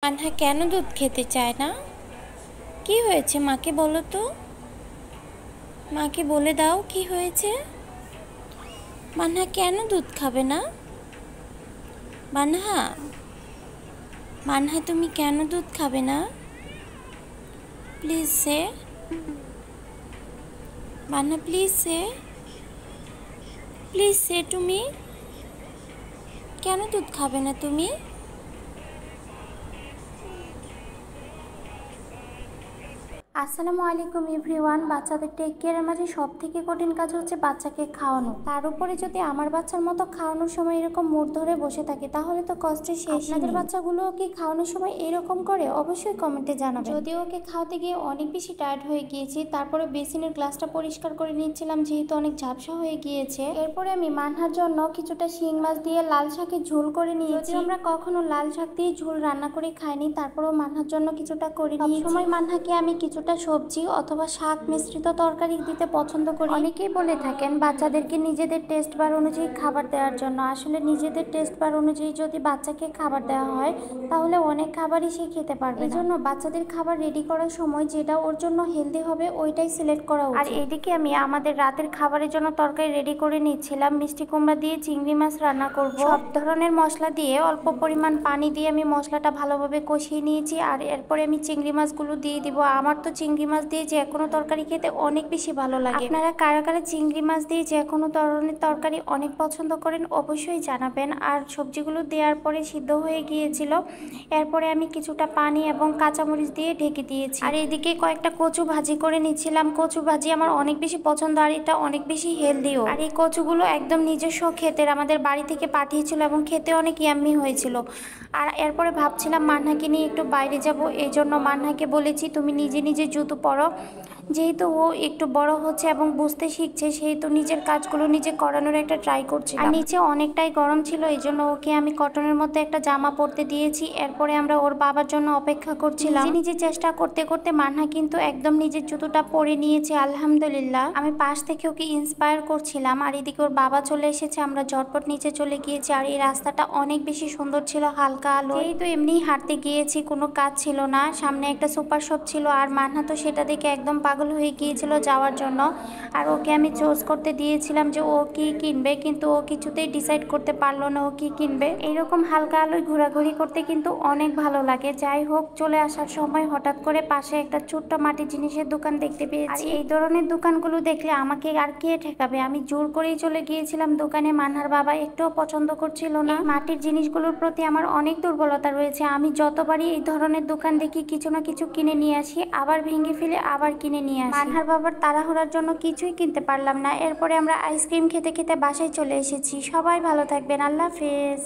আনহা কেন দুধ খেতে চায় না? কি হয়েছে মাকে বলো তো, মাকে বলে দাও কি হয়েছে। মানহা কেন দুধ খাবে না? মানহা, মানহা তুমি কেন দুধ খাবে না? Please say, Manha please say, please say তুমি কেন দুধ খাবে না তুমি? আসসালামু আলাইকুম এভরিওয়ান। বাচ্চাদের টেক কেয়ারের মাঝে সব থেকে কঠিন কাজ হচ্ছে বাচ্চাকে খাওয়ানো। তার উপরে যদি আমার বাচ্চার মতো খাওয়ানোর সময় এরকম মুড ধরে বসে থাকে তাহলে তো কষ্টের শেষ। আপনাদের বাচ্চাগুলো কি খাওয়ানোর সময় এরকম করে? অবশ্যই কমেন্টে জানাবেন। যদিও ওকে খাওয়াতে গিয়ে অনেক বেশি টায়ার্ড হয়ে গিয়েছি, তারপরে বেসিনের গ্লাসটা পরিষ্কার করে নিচ্ছিলাম যেহেতু অনেক ঝাপসা হয়ে গিয়েছে। এরপরে আমি মানহার জন্য কিছুটা শিং মাছ দিয়ে লাল শাকের ঝোল করে নিয়েছি। আমরা কখনো লাল শাক দিয়ে ঝোল রান্না করে খাইনি, তারপরেও মানহার জন্য কিছুটা করে নিয়েছি। সময় মানহাকে আমি কিছুটা সবজি অথবা শাক মিশ্রিত তরকারি দিতে পছন্দ করি। অনেকেই বলে থাকেন বাচ্চাদেরকে নিজেদের টেস্ট বার অনুযায়ী খাবার দেওয়ার জন্য। আসলে নিজেদের টেস্ট বার অনুযায়ী যদি বাচ্চাকে খাবার দেওয়া হয় তাহলে অনেক খাবারই সে খেতে পারবে। এই জন্য বাচ্চাদের খাবার রেডি করার সময় যেটা ওর জন্য হেলদি হবে ওইটাই সিলেক্ট করা উচিত। আর এইদিকে আমি আমাদের রাতের খাবারের জন্য তরকারি রেডি করে নিচ্ছিলাম। মিষ্টি কুমড়া দিয়ে চিংড়ি মাছ রান্না করব। সব ধরনের মশলা দিয়ে অল্প পরিমাণ পানি দিয়ে আমি মশলাটা ভালোভাবে কষিয়ে নিয়েছি। আর এরপরে আমি চিংড়ি মাছগুলো দিয়ে দিব। আমার তো চিংড়ি মাছ দিয়ে যে কোনো তরকারি খেতে অনেক বেশি ভালো লাগে। আপনারা কারা কারা চিংড়ি মাছ দিয়ে যে কোনো ধরনের তরকারি অনেক পছন্দ করেন অবশ্যই জানাবেন। আর সবজিগুলো দেওয়ার পরে সিদ্ধ হয়ে গিয়েছিল, এরপরে আমি কিছুটা পানি এবং কাঁচামরিচ দিয়ে ঢেকে দিয়েছি। আর এইদিকে কয়েকটা কচু ভাজি করে নিচ্ছিলাম। কচু ভাজি আমার অনেক বেশি পছন্দ আর এটা অনেক বেশি হেলদিও। আর এই কচুগুলো একদম নিজস্ব ক্ষেতের, আমাদের বাড়ি থেকে পাঠিয়েছিল এবং খেতে অনেক ইয়াম্মি হয়েছিল। আর এরপরে ভাবছিলাম মানহাকে নিয়ে একটু বাইরে যাব, এই জন্য মানহাকে বলেছি তুমি নিজে নিজে জুতো পরো। যেহেতু ও একটু বড় হচ্ছে এবং বুঝতে শিখছে সেহেতু নিজের কাজগুলো নিজে করানোর একটা ট্রাই করছি। আর নিচে অনেকটাই গরম ছিল এই জন্য ওকে আমি কটনের মধ্যে একটা জামা পরতে দিয়েছি। এরপরে আমরা ওর বাবার জন্য অপেক্ষা করছিলাম। নিজে চেষ্টা করতে করতে মানহা কিন্তু একদম নিজের জুতোটা পরে নিয়েছে আলহামদুলিল্লাহ। আমি পাশ থেকে ওকে ইন্সপায়ার করছিলাম। আর এদিকে ওর বাবা চলে এসেছে, আমরা ঝটপট নিচে চলে গিয়েছি। আর এই রাস্তাটা অনেক বেশি সুন্দর ছিল, হালকা আলো। এই তো এমনি হাঁটতে গিয়েছি, কোনো কাজ ছিল না। সামনে একটা সুপার শপ ছিল আর মানহা তো সেটা দেখে একদম পাগল হয়ে গিয়েছিল যাওয়ার জন্য। আর ওকে আমি চুজ করতে দিয়েছিলাম যে ও কি কিনবে, কিন্তু ও কিছুতেই ডিসাইড করতে পারলো না ও কি কিনবে। এইরকম হালকা আলোয় ঘোরাঘুরি করতে কিন্তু অনেক ভালো লাগে। যাই হোক, চলে আসার সময় হঠাৎ করে পাশে একটা ছোট্ট মাটির জিনিসের দোকান দেখতে পেয়েছি। আর এই ধরনের দোকানগুলো দেখলে আমাকে আর কে ঠেকাবে, আমি জোর করেই চলে গিয়েছিলাম দোকানে। মানহার বাবা একটুও পছন্দ করছিল না। মাটির জিনিসগুলোর প্রতি আমার অনেক দুর্বলতা রয়েছে। আমি যতবারই এই ধরনের দোকান দেখি কিছু না কিছু কিনে নিয়ে আসি, আবার ভেঙে ফেলে আবার কিনে নিয়ে আসি। মানহার বাবার তাড়াহুড়ার জন্য কিছুই কিনতে পারলাম না। এরপরে আমরা আইসক্রিম খেতে খেতে বাসায় চলে এসেছি। সবাই ভালো থাকবেন, আল্লাহ হাফেজ।